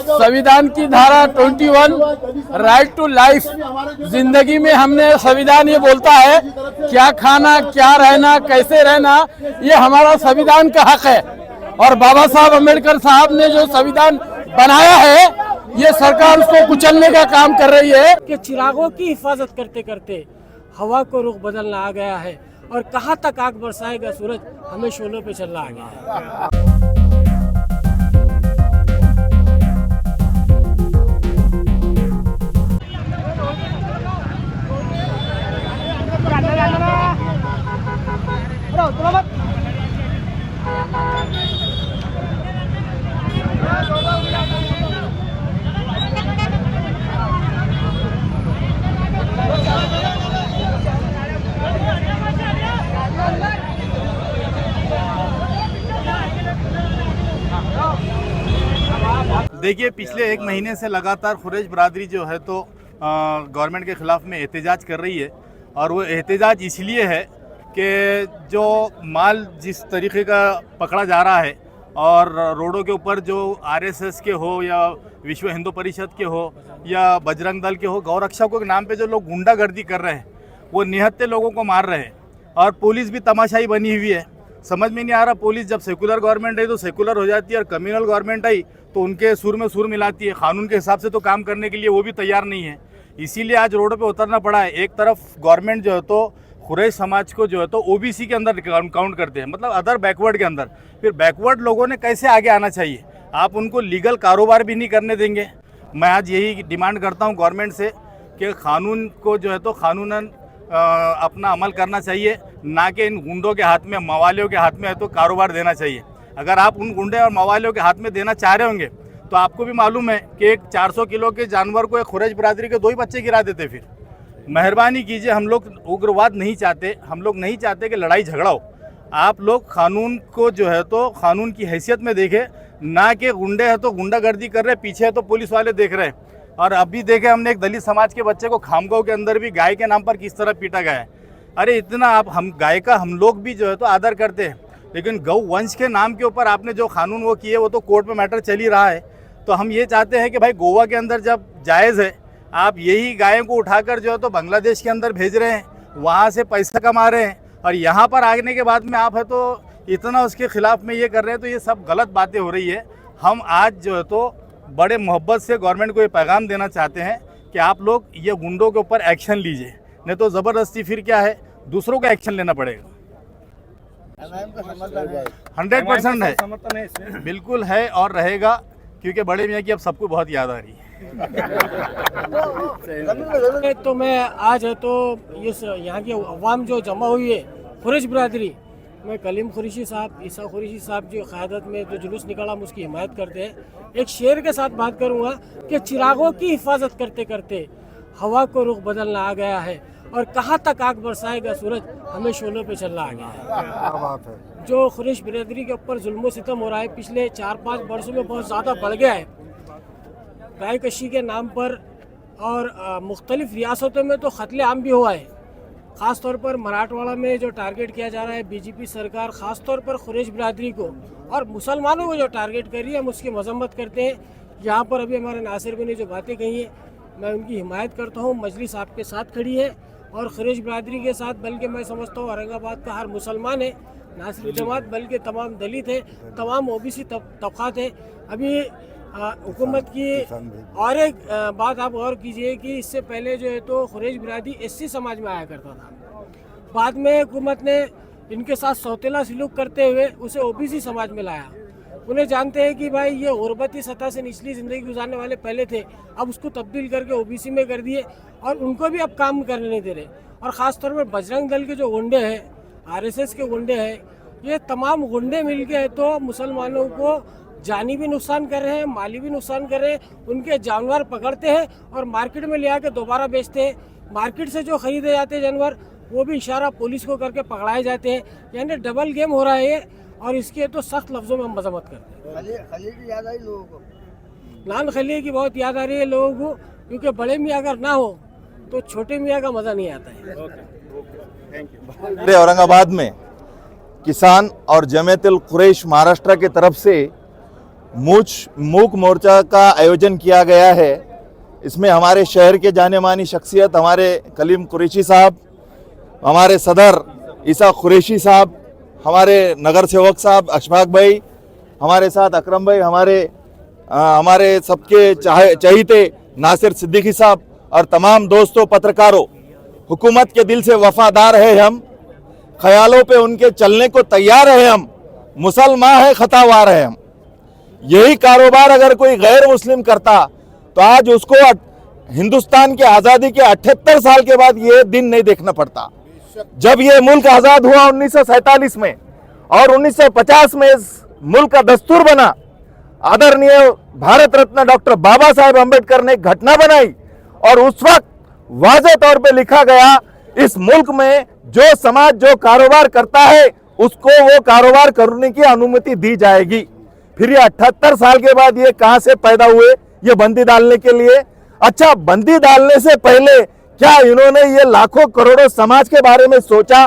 संविधान की धारा 21 राइट टू लाइफ, जिंदगी में हमने संविधान ये बोलता है क्या खाना, क्या रहना, कैसे रहना, ये हमारा संविधान का हक है। और बाबा साहब अम्बेडकर साहब ने जो संविधान बनाया है, ये सरकार उसको कुचलने का काम कर रही है। कि चिरागों की हिफाजत करते करते हवा को रुख बदलना आ गया है और कहाँ तक आग बरसाएगा सूरज, हमें शोलों पे चलना आ गया है। देखिए, पिछले एक महीने से लगातार कुरैश बरादरी जो है तो गवर्नमेंट के ख़िलाफ़ में एहतजाज कर रही है। और वो एहतजाज इसलिए है कि जो माल जिस तरीके का पकड़ा जा रहा है और रोडों के ऊपर जो आरएसएस के हो या विश्व हिंदू परिषद के हो या बजरंग दल के हो, गौरक्षकों के नाम पे जो लोग गुंडागर्दी कर रहे हैं, वो निहत्थे लोगों को मार रहे हैं। और पुलिस भी तमाशाई बनी हुई है। समझ में नहीं आ रहा, पुलिस जब सेकुलर गवर्नमेंट है तो सेकुलर हो जाती है और कम्युनल गवर्नमेंट आई तो उनके सुर में सुर मिलाती है। कानून के हिसाब से तो काम करने के लिए वो भी तैयार नहीं है। इसीलिए आज रोडों पे उतरना पड़ा है। एक तरफ गवर्नमेंट जो है तो कुरैश समाज को जो है तो ओबीसी के अंदर काउंट करते हैं, मतलब अदर बैकवर्ड के अंदर। फिर बैकवर्ड लोगों ने कैसे आगे आना चाहिए? आप उनको लीगल कारोबार भी नहीं करने देंगे। मैं आज यही डिमांड करता हूँ गवर्नमेंट से कि कानून को जो है तो कानूनन अपना अमल करना चाहिए, ना कि इन गुंडों के हाथ में, मवालियों के हाथ में है तो कारोबार देना चाहिए। अगर आप उन गुंडे और मवालियों के हाथ में देना चाह रहे होंगे तो आपको भी मालूम है कि एक 400 किलो के जानवर को एक कुरैश बरादरी के 2 ही बच्चे गिरा देते। फिर मेहरबानी कीजिए, हम लोग उग्रवाद नहीं चाहते, हम लोग नहीं चाहते कि लड़ाई झगड़ा हो। आप लोग कानून को जो है तो कानून की हैसियत में देखें, ना कि गुंडे हैं तो गुंडागर्दी कर रहे, पीछे है तो पुलिस वाले देख रहे हैं। और अभी देखे हमने एक दलित समाज के बच्चे को खामगांव के अंदर भी गाय के नाम पर किस तरह पीटा गया है। अरे इतना आप, हम गाय का हम लोग भी जो है तो आदर करते हैं, लेकिन गौ वंश के नाम के ऊपर आपने जो कानून वो किए वो तो कोर्ट में मैटर चल ही रहा है। तो हम ये चाहते हैं कि भाई गोवा के अंदर जब जायज़ है, आप यही गायों को उठाकर जो है तो बांग्लादेश के अंदर भेज रहे हैं, वहाँ से पैसा कमा रहे हैं, और यहाँ पर आने के बाद में आप है तो इतना उसके खिलाफ में ये कर रहे हैं। तो ये सब गलत बातें हो रही है। हम आज जो है तो बड़े मोहब्बत से गवर्नमेंट को ये पैगाम देना चाहते हैं कि आप लोग ये गुंडों के ऊपर एक्शन लीजिए, नहीं तो ज़बरदस्ती फिर क्या है, दूसरों को एक्शन लेना पड़ेगा। 100% है, बिल्कुल है और रहेगा, क्योंकि बड़े मियाँ की अब सबको बहुत याद आ रही है। तो मैं आज है तो ये यहाँ की अवाम जो जमा हुई है, कुरैश बरादरी, मैं कलीम कुरैशी साहब, ईसा कुरैशी साहब जो क़यादत में जो जुलूस निकाला, हम उसकी हिमायत करते हैं। एक शेर के साथ बात करूँगा कि चिरागों की हिफाजत करते करते हवा को रुख बदलना आ गया है और कहाँ तक आग बरसाएगा सूरज, हमें शोलों पे चलना आ गया है। जो कुरैश बरादरी के ऊपर जुल्म सितम हो रहा है पिछले 4-5 वर्षों में बहुत ज़्यादा बढ़ गया है। गाय कशी के नाम पर और मुख्तलिफ रियासतों में तो कत्ले आम भी हुआ है। ख़ास तौर पर मराठवाड़ा में जो टारगेट किया जा रहा है बीजेपी सरकार, ख़ास तौर पर कुरैश बरादरी को और मुसलमानों को जो टारगेट कर रही है, हम उसकी मजम्मत करते हैं। यहाँ पर अभी हमारे नासिर भाई ने जो बातें कही है, मैं उनकी हिमायत करता हूँ। मजलिस आपके साथ खड़ी है और कुरैश बरादरी के साथ, बल्कि मैं समझता हूँ औरंगाबाद का हर मुसलमान है, ना सिर्फ जमात बल्कि तमाम दलित है, तमाम ओबीसी तबक़ात है। अभी हुकूमत की और एक बात आप गौर कीजिए कि इससे पहले जो है तो कुरैश बरादरी एससी समाज में आया करता था। बाद में हुकूमत ने इनके साथ सौतेला सलूक करते हुए उसे ओबीसी समाज में लाया। उन्हें जानते हैं कि भाई ये गुरबती सतह से निचली ज़िंदगी गुजारने वाले पहले थे, अब उसको तब्दील करके ओबीसी में कर दिए और उनको भी अब काम करने नहीं दे रहे। और ख़ास तौर पर बजरंग दल के जो गुंडे हैं, आरएसएस के गुंडे हैं, ये तमाम गुंडे मिल के तो मुसलमानों को जानी भी नुकसान कर रहे हैं, माली भी नुकसान कर रहे हैं। उनके जानवर पकड़ते हैं और मार्केट में ले आके दोबारा बेचते हैं। मार्केट से जो खरीदे जाते हैं जानवर, वो भी इशारा पुलिस को करके पकड़ाए जाते हैं। यानी डबल गेम हो रहा है और इसके तो सख्त लफ्ज़ों में हम मजम्मत करते हैं। खली की याद आई लोगों को, नान खली की बहुत याद आ रही है लोगों को, क्योंकि बड़े मियाँ अगर ना हो तो छोटे मियाँ का मज़ा नहीं आता है। औरंगाबाद में किसान और जमात-उल-कुरैश महाराष्ट्र की तरफ से मूक मोर्चा का आयोजन किया गया है। इसमें हमारे शहर के जाने मानी शख्सियत हमारे कलीम कुरैशी साहब, हमारे सदर ईसा कुरैशी साहब, हमारे नगर सेवक साहब अशफाक भाई, हमारे साथ अकरम भाई, हमारे सबके चहीते नासिर सिद्दीकी साहब और तमाम दोस्तों पत्रकारों, हुकूमत के दिल से वफादार है हम, ख्यालों पे उनके चलने को तैयार है हम, मुसलमान है खतावार है हम। यही कारोबार अगर कोई गैर मुस्लिम करता तो आज उसको हिंदुस्तान के आज़ादी के 78 साल के बाद ये दिन नहीं देखना पड़ता। जब ये मुल्क आज़ाद हुआ 1947 में और 1950 में इस मुल्क का दस्तूर बना, आदरणीय भारत रत्न डॉक्टर बाबा साहेब अम्बेडकर ने घटना बनाई और उस वक्त वाज़े तौर पे लिखा गया इस मुल्क में जो समाज जो कारोबार करता है उसको वो कारोबार करने की अनुमति दी जाएगी। फिर ये 78 साल के बाद ये कहां से पैदा हुए ये बंदी डालने के लिए? अच्छा, बंदी डालने से पहले क्या इन्होंने ये लाखों करोड़ों समाज के बारे में सोचा?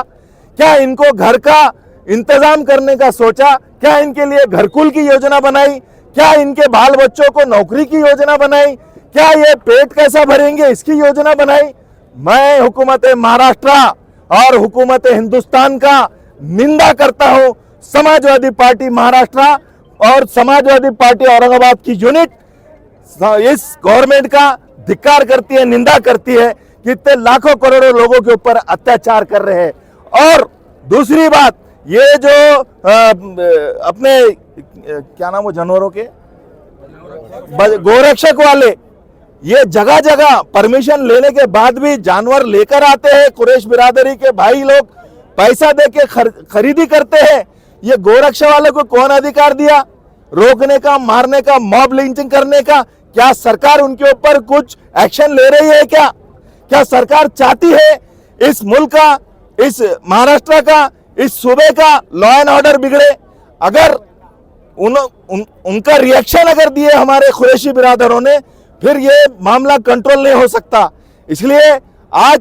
क्या इनको घर का इंतजाम करने का सोचा? क्या इनके लिए घरकुल की योजना बनाई? क्या इनके बाल बच्चों को नौकरी की योजना बनाई? क्या ये पेट कैसा भरेंगे इसकी योजना बनाई? मैं हुकूमत महाराष्ट्र और हुकूमत हिंदुस्तान का निंदा करता हूं। समाजवादी पार्टी महाराष्ट्र और समाजवादी पार्टी औरंगाबाद की यूनिट इस गवर्नमेंट का धिक्कार करती है, निंदा करती है कि इतने लाखों करोड़ों लोगों के ऊपर अत्याचार कर रहे हैं। और दूसरी बात, ये जो अपने क्या नाम हो जानवरों के गोरक्षक वाले, ये जगह जगह परमिशन लेने के बाद भी जानवर लेकर आते हैं। कुरैश बिरादरी के भाई लोग पैसा देके खरीदी करते हैं। ये गोरक्षा वाले को कौन अधिकार दिया रोकने का, मारने का, मॉब लिंचिंग करने का? क्या सरकार उनके ऊपर कुछ एक्शन ले रही है? क्या सरकार चाहती है इस मुल्क का, इस महाराष्ट्र का, इस सूबे का लॉ एंड ऑर्डर बिगड़े? अगर उनका रिएक्शन अगर दिए हमारे कुरैशी बिरादरों ने, फिर ये मामला कंट्रोल नहीं हो सकता। इसलिए आज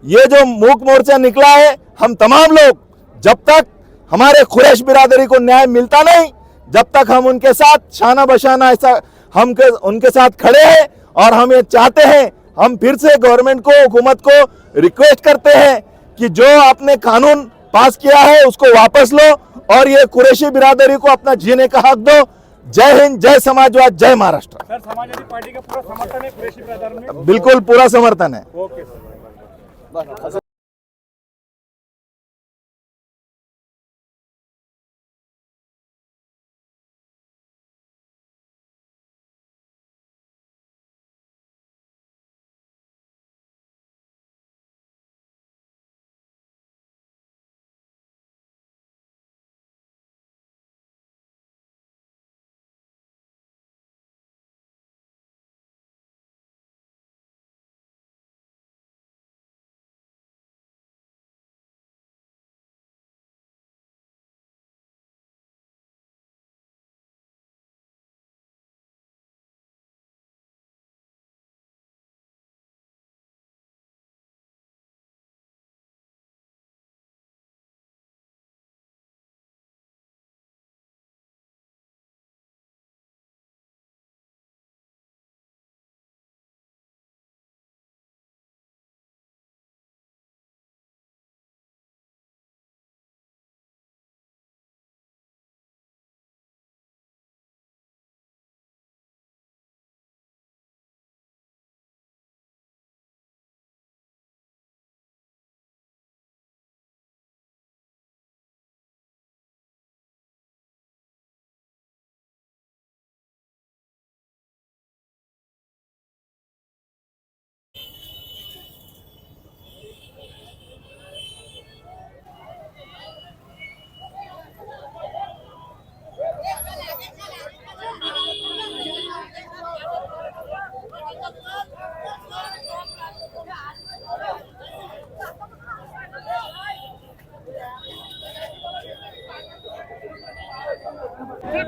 ये जो मूक मोर्चा निकला है, हम तमाम लोग जब तक हमारे कुरैश बिरादरी को न्याय मिलता नहीं, जब तक हम उनके साथ शाना बशाना ऐसा हम उनके साथ खड़े हैं। और हम ये चाहते हैं, हम फिर से गवर्नमेंट को, हुकूमत को रिक्वेस्ट करते हैं कि जो आपने कानून पास किया है उसको वापस लो और ये कुरैशी बिरादरी को अपना जीने का हक दो। जय हिंद, जय समाजवाद, जय महाराष्ट्र। सर, समाजवादी पार्टी का पूरा समर्थन है कुरैशी बिरादर में? बिल्कुल पूरा समर्थन है। Okay sir.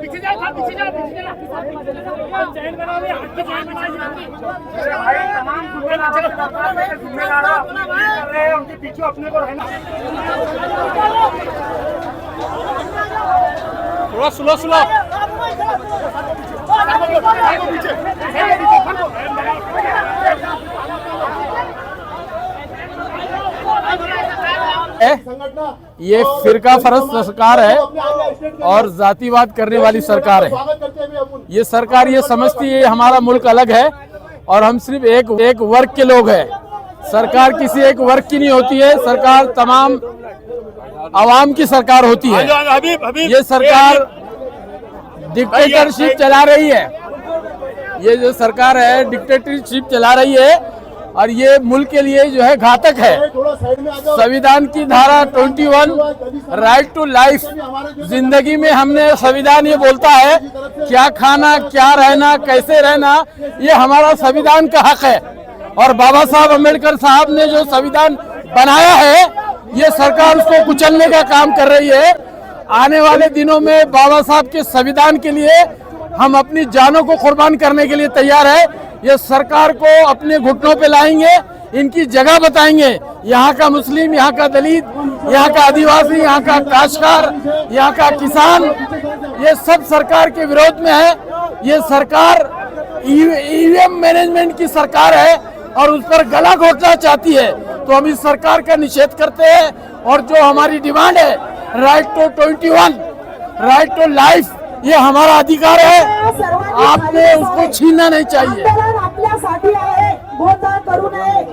पीछे जाओ, पीछे जाओ, पीछे जाओ। चैन बनाओ, हाथ की चैन बनाओ। भाई तमाम जिम्मेदार कर रहे हैं, उनके पीछे अपने को रहना। थोड़ा स्लो स्लो। ये फिरका फरस्त सरकार है और जातिवाद करने वाली सरकार है। ये सरकार ये समझती है हमारा मुल्क अलग है और हम सिर्फ एक वर्ग के लोग हैं। सरकार किसी एक वर्ग की नहीं होती है, सरकार तमाम आवाम की सरकार होती है। ये सरकार डिक्टेटरशिप चला रही है, ये जो सरकार है डिक्टेटरशिप चला रही है और ये मुल्क के लिए जो है घातक है। संविधान की धारा 21 राइट टू लाइफ, जिंदगी में हमने संविधान ये बोलता है क्या खाना, क्या रहना, कैसे रहना, ये हमारा संविधान का हक है। और बाबा साहब अम्बेडकर साहब ने जो संविधान बनाया है ये सरकार उसको कुचलने का काम कर रही है। आने वाले दिनों में बाबा साहब के संविधान के लिए हम अपनी जानों को कुर्बान करने के लिए तैयार है। ये सरकार को अपने घुटनों पे लाएंगे, इनकी जगह बताएंगे। यहाँ का मुस्लिम, यहाँ का दलित, यहाँ का आदिवासी, यहाँ का काश्तकार, यहाँ का किसान, ये सब सरकार के विरोध में है। ये सरकार ईवीएम मैनेजमेंट की सरकार है और उस पर गला घोटना चाहती है। तो हम इस सरकार का निषेध करते हैं और जो हमारी डिमांड है right to 21, right to life, ये हमारा अधिकार है, आपने उसको छीनना नहीं चाहिए। आपल्यासाठी आहे, गोंधळ करू नये।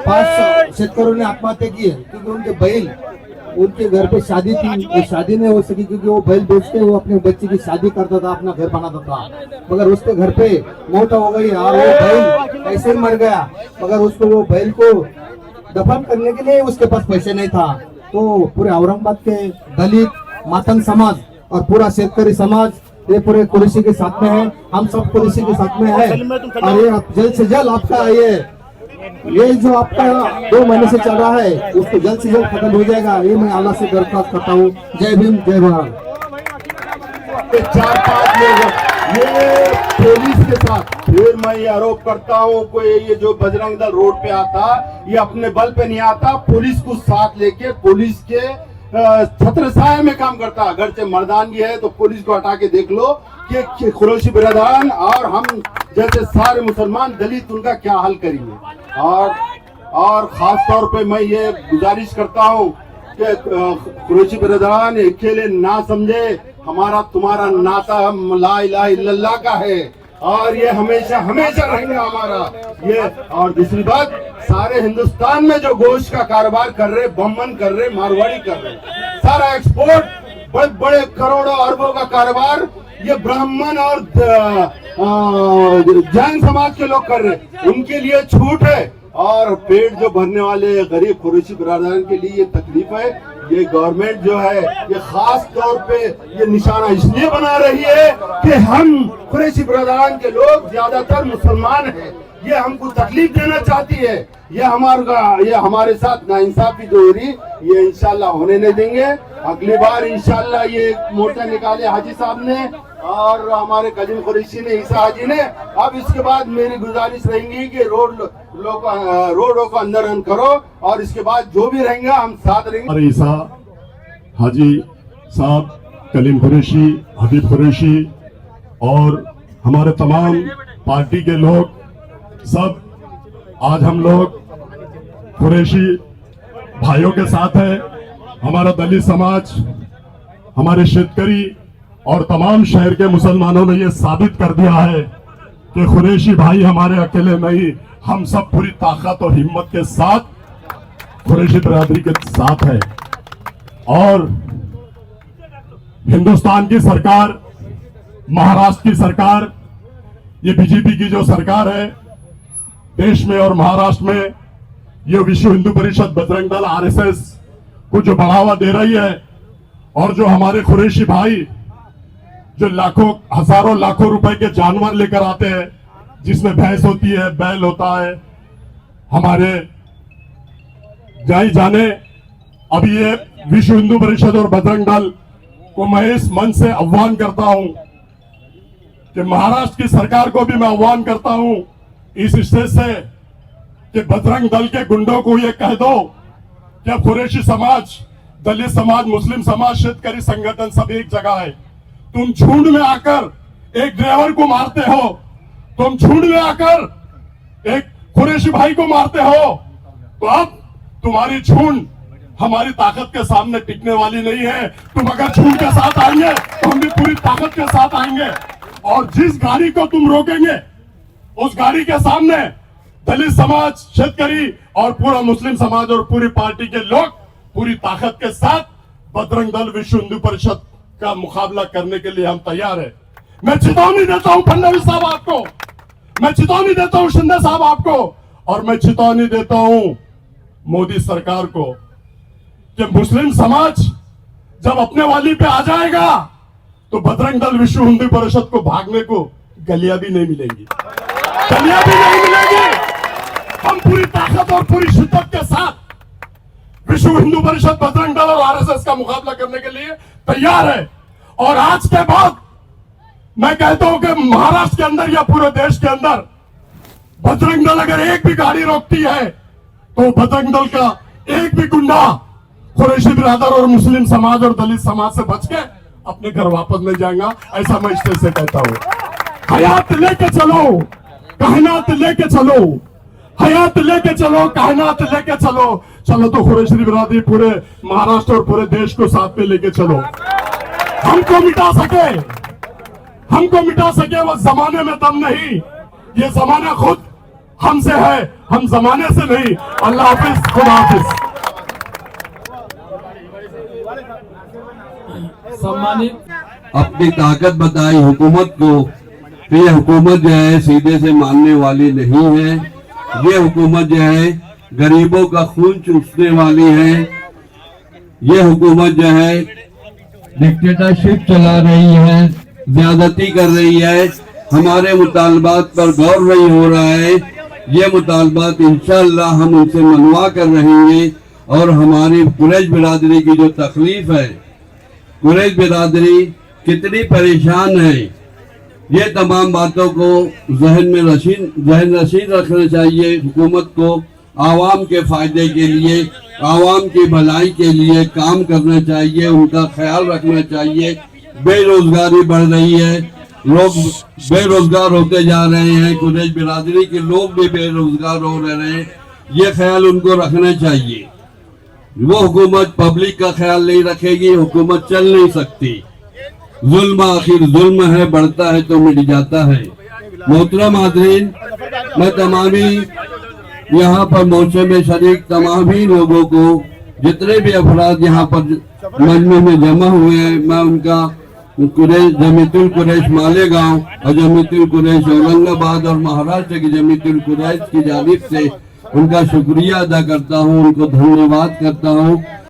5 शेतकरों आत्महत्या की है क्योंकि उनके बैल, उनके घर पे शादी थी, वो शादी नहीं हो सकी क्योंकि वो बैल बेच के वो अपने बच्चे की शादी करता था, अपना घर बनाता था, मगर उसके घर पे मौत हो गई और वो बैल ऐसे ही मर गया। मगर उसको वो बैल को दफन करने के लिए उसके पास पैसे नहीं था। तो पूरे औरंगाबाद के दलित, मातंग समाज और पूरा शेतकरी समाज ये पूरे कुरेशी के साथ में है, हम सब कुरेशी के साथ में है। और ये जल्द से जल्द आपका ये जो आपका 2 महीने से चल रहा है उसको जल्द से जल्द खत्म हो जाएगा, ये मैं अल्लाह से दरख्वास्त करता हूँ। जय भीम, जय भारत। 4-5 लोग ये पुलिस के साथ, फिर मैं ये आरोप करता हूँ कोई ये जो बजरंग दल रोड पे आता ये अपने बल पे नहीं आता, पुलिस को साथ लेके पुलिस के छत्र छाया में काम करता। अगर से मर्दानगी है तो पुलिस को हटा के देख लो कि कुरैशी बिरादरान और हम जैसे सारे मुसलमान दलित उनका क्या हाल करेंगे। और खास तौर पे मैं ये गुजारिश करता हूँ कि कुरैशी बिरादरान अकेले ना समझे, हमारा तुम्हारा नाता ला इलाहा इल्लल्लाह का है और ये हमेशा हमेशा रहेगा हमारा ये। और दूसरी बात, सारे हिंदुस्तान में जो गोश्त का कारोबार कर रहे, बम्बन कर रहे, मारवाड़ी कर रहे, सारा एक्सपोर्ट बड़े बड़े करोड़ों अरबों का कारोबार ये ब्राह्मण और जैन समाज के लोग कर रहे, उनके लिए छूट है। और पेट जो भरने वाले गरीब कुरैशी बिरादरान के लिए ये तकलीफ है। ये गवर्नमेंट जो है ये खास तौर पे ये निशाना इसलिए बना रही है कि हम कुरैशी बिरादरान के लोग ज्यादातर मुसलमान हैं, ये हमको तकलीफ देना चाहती है। ये हमारे साथ नाइंसाफी जो हो रही ये इंशाल्लाह होने नहीं देंगे। अगली बार इंशाल्लाह ये मोर्चा निकाले हाजी साहब ने और हमारे कलीम कुरैशी ने, ईसा हाजी ने। अब इसके बाद मेरी गुजारिश रहेंगी कि रोडों को अंदर रन करो और इसके बाद जो भी रहेंगे हम साथ रहेंगे। हमारे ईसा हाजी साहब, कलीम कुरैशी, हबीब कुरैशी और हमारे तमाम पार्टी के लोग सब आज हम लोग कुरैशी भाइयों के साथ है। हमारा दलित समाज, हमारे शेतकरी और तमाम शहर के मुसलमानों ने ये साबित कर दिया है कि कुरैशी भाई हमारे अकेले नहीं, हम सब पूरी ताकत और हिम्मत के साथ कुरैशी बिरादरी के साथ है। और हिंदुस्तान की सरकार, महाराष्ट्र की सरकार, ये बीजेपी की जो सरकार है देश में और महाराष्ट्र में, ये विश्व हिंदू परिषद, बजरंग दल, आरएसएस को जो बढ़ावा दे रही है और जो हमारे कुरैशी भाई जो लाखों हजारों लाखों रुपए के जानवर लेकर आते हैं, जिसमें भैंस होती है, बैल होता है, हमारे जाने अभी ये विश्व हिंदू परिषद और बजरंग दल को मैं इस मंच से आह्वान करता हूं कि महाराष्ट्र की सरकार को भी मैं आह्वान करता हूं इस स्टेज से कि बजरंग दल के गुंडों को ये कह दो कि अब कुरैशी समाज, दलित समाज, मुस्लिम समाज, शेतकरी संगठन सब एक जगह है। तुम झुंड में आकर एक ड्राइवर को मारते हो, तुम झुंड में आकर एक कुरैशी भाई को मारते हो, तो अब तुम्हारी झुंड हमारी ताकत के सामने टिकने वाली नहीं है। तुम अगर झुंड के साथ आएंगे तो हम भी पूरी ताकत के साथ आएंगे, और जिस गाड़ी को तुम रोकेंगे उस गाड़ी के सामने दलित समाज, शेतकरी और पूरा मुस्लिम समाज और पूरी पार्टी के लोग पूरी ताकत के साथ बजरंग दल विश्व हिंदू परिषद का मुकाबला करने के लिए हम तैयार है। मैं चेतावनी देता हूं फडणवीस साहब आपको, मैं चेतावनी देता हूं शिंदे साहब आपको, और मैं चेतावनी देता हूं मोदी सरकार को कि मुस्लिम समाज जब अपने वाली पे आ जाएगा तो बजरंग दल विश्व हिंदू परिषद को भागने को गलियां भी नहीं मिलेंगी, गलियां भी नहीं मिलेंगी। हम पूरी ताकत और पूरी शिद्दत के साथ विश्व हिंदू परिषद, बजरंग दल और आरएसएस का मुकाबला करने के लिए तैयार है। और आज के बाद मैं कहता हूं कि महाराष्ट्र के अंदर या पूरे देश के अंदर बजरंग दल अगर एक भी गाड़ी रोकती है तो बजरंग दल का एक भी गुंडा कुरैशी बिरादर और मुस्लिम समाज और दलित समाज से बच के अपने घर वापस नहीं जाएगा, ऐसा मैं स्टेज से कहता हूं। हयात लेके चलो, कायनात लेके चलो, हयात लेके चलो, कायनात लेके चलो। चलो तो कुरैशी बिरादरी पूरे महाराष्ट्र और पूरे देश को साथ में लेके चलो। हमको मिटा सके वो जमाने में दम नहीं, ये जमाना खुद हमसे है, हम जमाने से नहीं। अल्लाह हाफिज, खुदा हाफिज। सम्मानित अपनी ताकत बताई हुकूमत को, तो ये हुकूमत जो है सीधे से मानने वाली नहीं है। ये हुकूमत जो है गरीबों का खून चूसने वाली है। ये हुकूमत जो है डिक्टेटरशिप चला रही है, ज्यादती कर रही है, हमारे मुतालबात पर गौर नहीं हो रहा है। ये मुतालबात इंशाअल्लाह हम उनसे मनवा कर रहेंगे। और हमारी कुरैश बिरादरी की जो तकलीफ है, कुरैश बिरादरी कितनी परेशान है, ये तमाम बातों को जहन नशीन रखना चाहिए हुकूमत को। आवाम के फायदे के लिए, आवाम की भलाई के लिए काम करना चाहिए, उनका ख्याल रखना चाहिए। बेरोजगारी बढ़ रही है, लोग बेरोजगार होते जा रहे हैं, कुरैश बिरादरी के लोग भी बेरोजगार हो रहे हैं। ये ख्याल उनको रखना चाहिए। वो हुकूमत पब्लिक का ख्याल नहीं रखेगी, हुकूमत चल नहीं सकती। जुल्म आखिर जुल्म है, बढ़ता है तो मिट जाता है। मोहतरम हाज़रीन, मैं तमामी यहाँ पर मोर्चे में शरीक तमामी लोगों को, जितने भी अफराद यहाँ पर मजमे में जमा हुए हैं, मैं उनका जमीयतुल कुरैश मालेगांव और जमीयतुल कुरैश औरंगाबाद और महाराष्ट्र की जमीयतुल कुरैश की जानिब से उनका शुक्रिया अदा करता हूँ, उनको धन्यवाद करता हूँ।